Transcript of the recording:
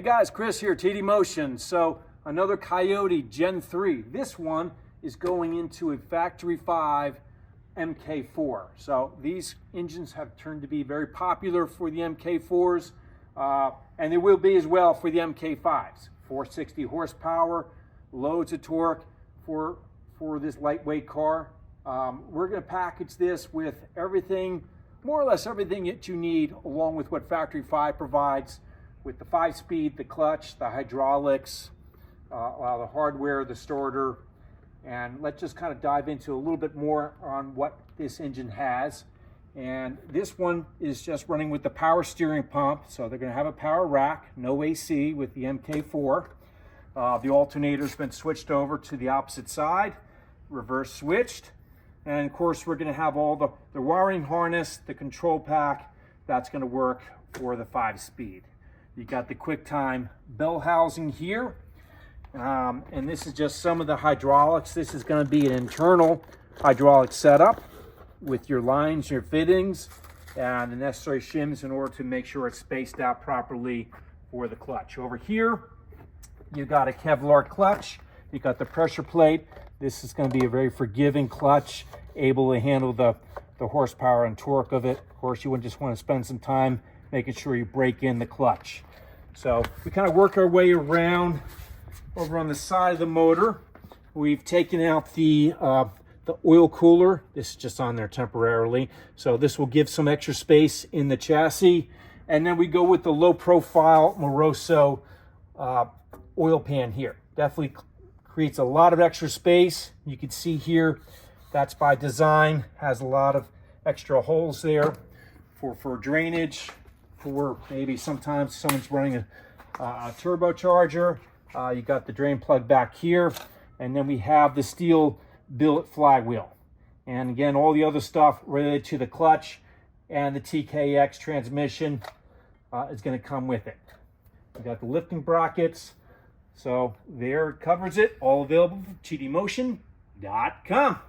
Hey guys, Chris here, TD Motion. So another Coyote Gen 3. This one is going into a factory 5 MK4. So these engines have turned to be very popular for the MK4s, and they will be as well for the MK5s. 460 horsepower, loads of torque for this lightweight car. We're going to package this with everything, more or less everything that you need, along with what factory 5 provides, with the 5-speed, the clutch, the hydraulics, the hardware, the starter. And let's just kind of dive into a little bit more on what this engine has. And this one is just running with the power steering pump. So they're going to have a power rack, no AC with the MK4. The alternator's been switched over to the opposite side, reverse switched. And of course, we're going to have all the wiring harness, the control pack, that's going to work for the 5-speed. You got the QuickTime bell housing here. And this is just some of the hydraulics. This is going to be an internal hydraulic setup with your lines, your fittings, and the necessary shims in order to make sure it's spaced out properly for the clutch. Over here, you got a Kevlar clutch. You got the pressure plate. This is going to be a very forgiving clutch, able to handle the horsepower and torque of it. Of course, you wouldn't just want to spend some time making sure you break in the clutch. So we kind of work our way around. Over on the side of the motor, we've taken out the oil cooler. This is just on there temporarily. So this will give some extra space in the chassis. And then we go with the low profile Moroso oil pan here. Definitely creates a lot of extra space. You can see here, that's by design, has a lot of extra holes there for drainage, for maybe sometimes someone's running a turbocharger. You got the drain plug back here, and then we have the steel billet flywheel. And again, all the other stuff related to the clutch and the TKX transmission is going to come with it. We got the lifting brackets. So there it covers it, all available from tdmotion.com.